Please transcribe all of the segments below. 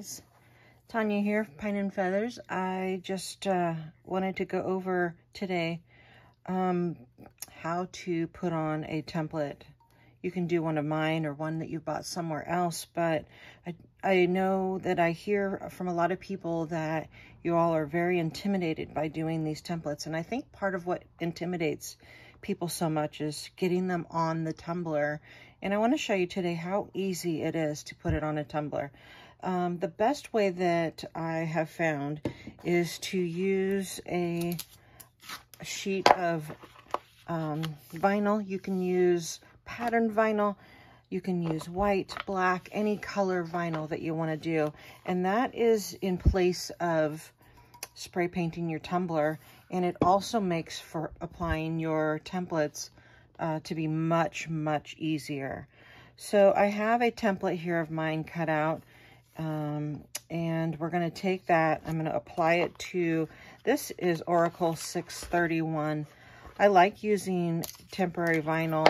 guys, Tanya here, Pine and Feathers. I just wanted to go over today how to put on a template. You can do one of mine or one that you bought somewhere else, but I know that I hear from a lot of people that you all are very intimidated by doing these templates, and I think part of what intimidates people so much is getting them on the tumbler. And I want to show you today how easy it is to put it on a tumbler. The best way that I have found is to use a sheet of vinyl. You can use patterned vinyl, you can use white, black, any color vinyl that you want to do, and that is in place of spray painting your tumbler, and it also makes for applying your templates to be much easier. So I have a template here of mine cut out, and we're going to take that, I'm going to apply it to, this is Oracle 631. I like using temporary vinyl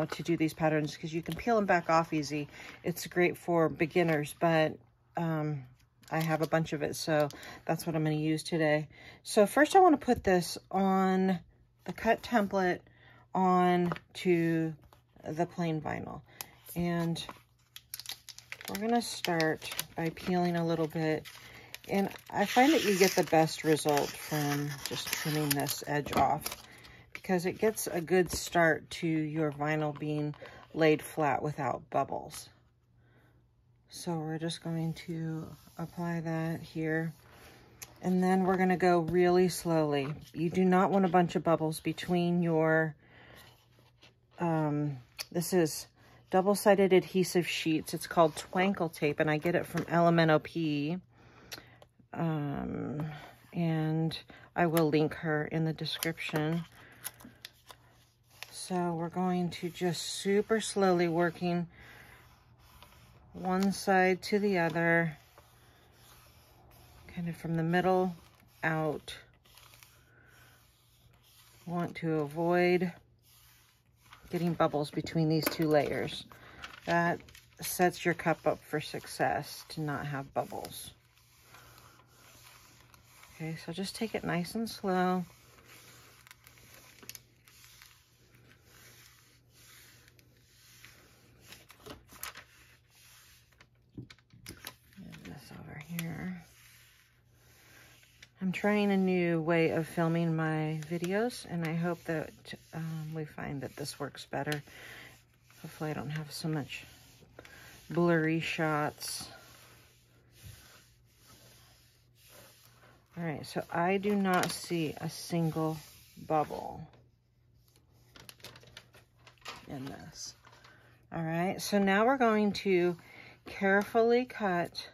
to do these patterns because you can peel them back off easy. It's great for beginners, but I have a bunch of it, so that's what I'm going to use today. So first I want to put this on the cut template on to the plain vinyl. And we're going to start by peeling a little bit. And I find that you get the best result from just trimming this edge off, because it gets a good start to your vinyl being laid flat without bubbles. So we're just going to apply that here. And then we're going to go really slowly. You do not want a bunch of bubbles between your, this is double-sided adhesive sheets. It's called twinkle tape, and I get it from LMNOP. And I will link her in the description. So we're going to just super slowly working one side to the other, kind of from the middle out. Want to avoid getting bubbles between these two layers. That sets your cup up for success, to not have bubbles. Okay, so just take it nice and slow. I'm trying a new way of filming my videos, and I hope that we find that this works better. Hopefully I don't have so much blurry shots. All right, so I do not see a single bubble in this. All right, so now we're going to carefully cut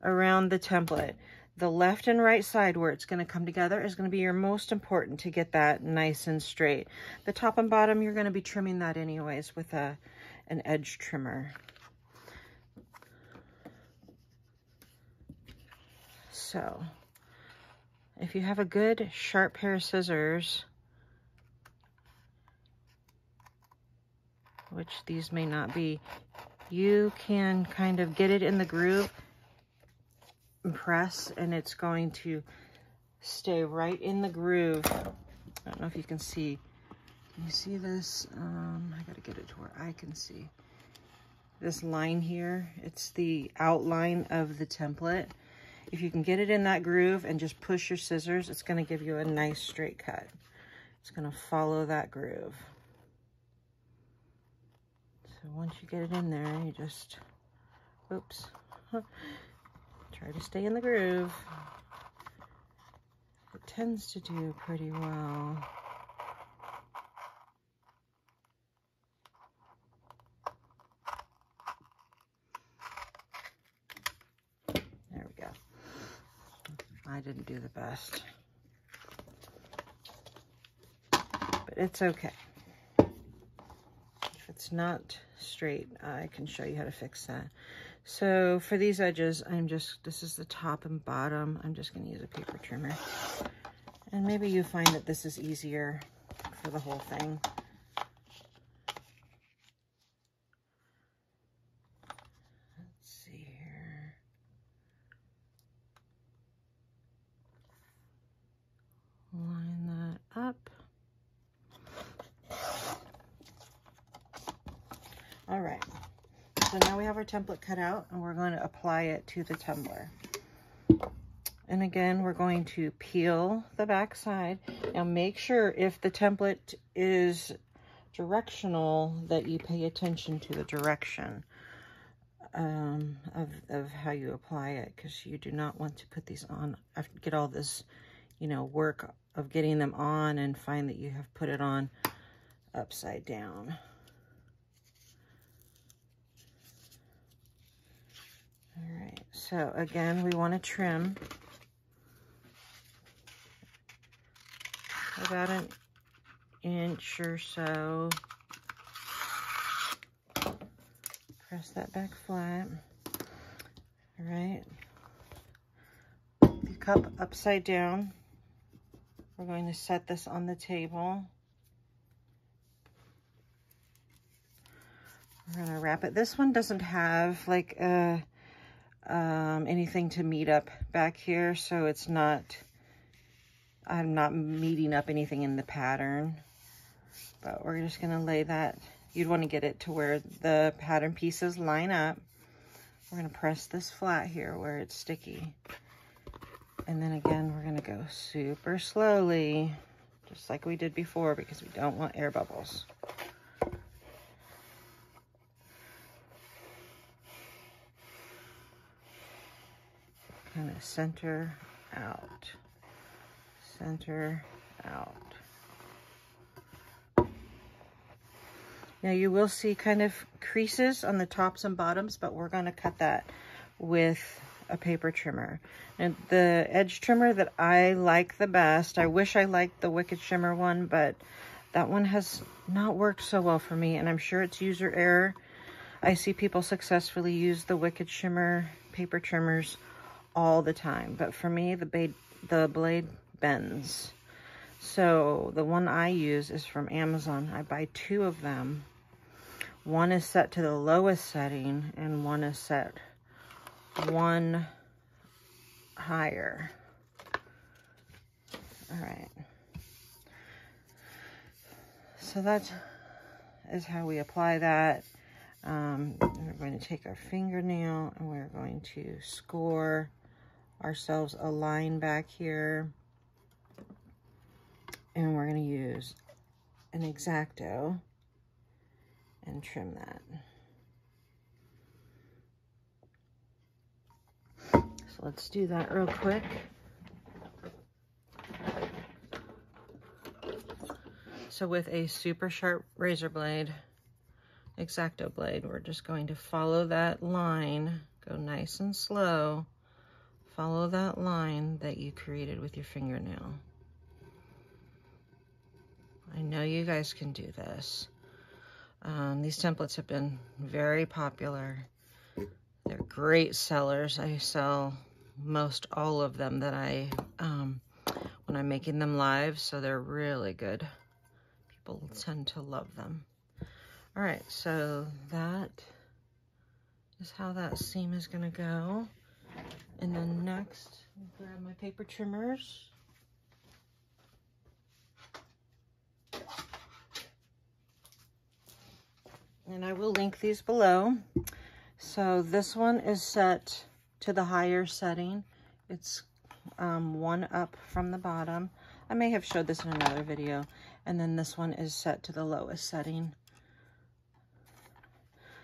around the template. The left and right side where it's going to come together is going to be your most important to get that nice and straight. The top and bottom, you're going to be trimming that anyways with an edge trimmer. So, if you have a good sharp pair of scissors, which these may not be, you can kind of get it in the groove, press, and it's going to stay right in the groove. I don't know if you can see. Can you see this? I gotta get it to where I can see. This line here, it's the outline of the template. If you can get it in that groove and just push your scissors, it's gonna give you a nice straight cut. It's gonna follow that groove. So once you get it in there, you just, oops. Try to stay in the groove. It tends to do pretty well. There we go. I didn't do the best, but it's okay. If it's not straight, I can show you how to fix that. So for these edges, this is the top and bottom. I'm just going to use a paper trimmer. And maybe you find that this is easier for the whole thing. Let's see here. So now we have our template cut out, and we're going to apply it to the tumbler. And again, we're going to peel the back side. Now make sure if the template is directional that you pay attention to the direction of how you apply it, because you do not want to put these on, get all this, you know, work of getting them on and find that you have put it on upside down. All right, so again, we want to trim about an inch or so. Press that back flat. All right. The cup upside down. We're going to set this on the table. We're going to wrap it. This one doesn't have like anything to meet up back here, so it's not, I'm not meeting up anything in the pattern. But we're just going to lay that. You'd want to get it to where the pattern pieces line up. We're going to press this flat here where it's sticky. And then again, we're going to go super slowly, just like we did before, because we don't want air bubbles. Kind of center out, center out. Now you will see kind of creases on the tops and bottoms, but we're going to cut that with a paper trimmer. And the edge trimmer that I like the best, I wish I liked the Wicked Shimmer one, but that one has not worked so well for me, and I'm sure it's user error. I see people successfully use the Wicked Shimmer paper trimmers all the time, but for me, the blade bends. So the one I use is from Amazon. I buy 2 of them. One is set to the lowest setting and one is set one higher. All right. So that is how we apply that. We're going to take our fingernail and we're going to score ourselves a line back here. And we're going to use an X-Acto and trim that. So let's do that real quick. So with a super sharp razor blade, X-Acto blade, we're just going to follow that line, go nice and slow, follow that line that you created with your fingernail. I know you guys can do this. These templates have been very popular. They're great sellers. I sell most all of them that I, when I'm making them live, so they're really good. People tend to love them. All right, so that is how that seam is gonna go. And then next, I'll grab my paper trimmers. And I will link these below. So this one is set to the higher setting. It's one up from the bottom. I may have showed this in another video. And then this one is set to the lowest setting.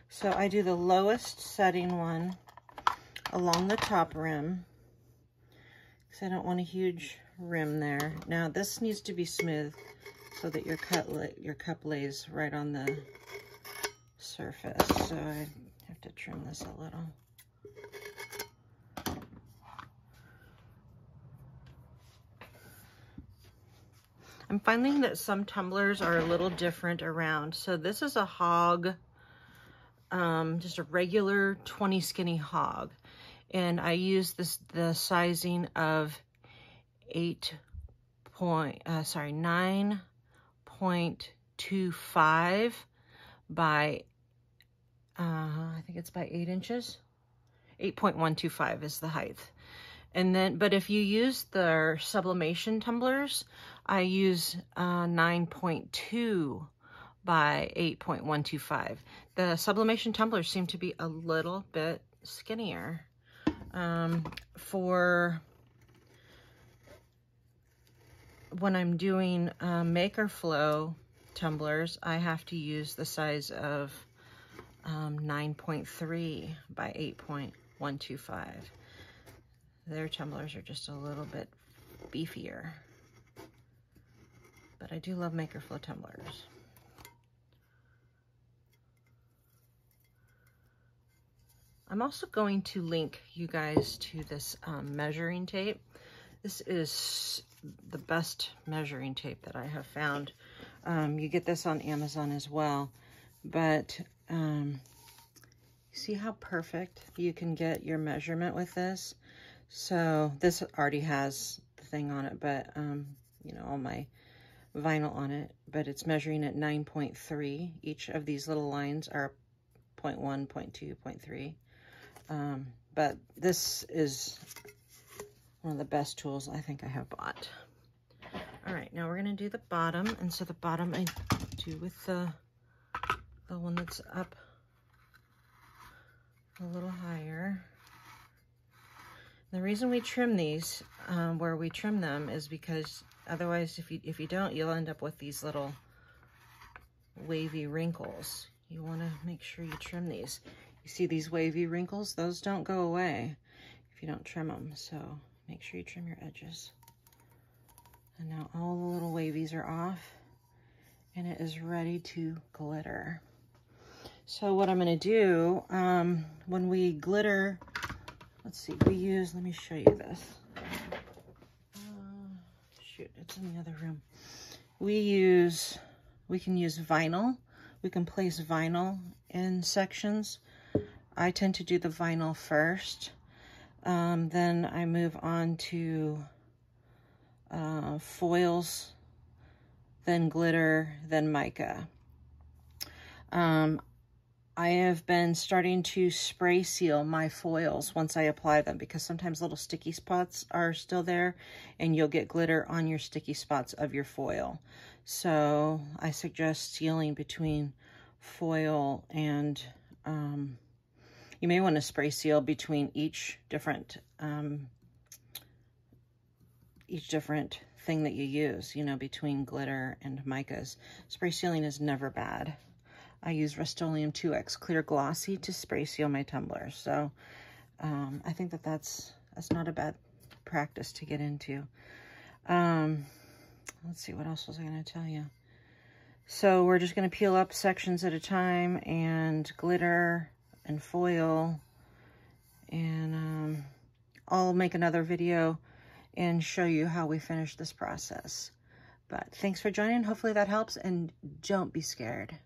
So I do the lowest setting one along the top rim, because I don't want a huge rim there. Now this needs to be smooth so that your cup lays right on the surface. So I have to trim this a little. I'm finding that some tumblers are a little different around. So this is a Hogg, just a regular 20 skinny Hogg. And I use the sizing of 9.25 by, I think it's by 8 inches. 8.125 is the height. And then, but if you use the sublimation tumblers, I use 9.2 by 8.125. The sublimation tumblers seem to be a little bit skinnier. For when I'm doing MakerFlo tumblers, I have to use the size of 9.3 by 8.125. Their tumblers are just a little bit beefier. But I do love MakerFlo tumblers. I'm also going to link you guys to this measuring tape. This is the best measuring tape that I have found. You get this on Amazon as well. But see how perfect you can get your measurement with this? So this already has the thing on it, but you know, all my vinyl on it, but it's measuring at 9.3. Each of these little lines are 0.1, 0.2, 0.3. But this is one of the best tools I think I have bought. All right, now we're gonna do the bottom. And so the bottom I do with the one that's up a little higher. The reason we trim these where we trim them is because otherwise, if you don't, you'll end up with these little wavy wrinkles. You want to make sure you trim these. You see these wavy wrinkles? Those don't go away if you don't trim them. So make sure you trim your edges. And now all the little wavies are off, and it is ready to glitter. So what I'm going to do when we glitter, let's see, we use, let me show you this. Shoot, it's in the other room. We can use vinyl. We can place vinyl in sections. I tend to do the vinyl first. Then I move on to foils, then glitter, then mica. I have been starting to spray seal my foils once I apply them, because sometimes little sticky spots are still there and you'll get glitter on your sticky spots of your foil. So I suggest sealing between foil and you may want to spray seal between each different thing that you use, you know, between glitter and micas. Spray sealing is never bad. I use Rust-Oleum 2X Clear Glossy to spray seal my tumblers. So I think that's not a bad practice to get into. Let's see, what else was I going to tell you? So we're just going to peel up sections at a time, and glitter and foil. And I'll make another video and show you how we finish this process. But thanks for joining. Hopefully that helps, and don't be scared.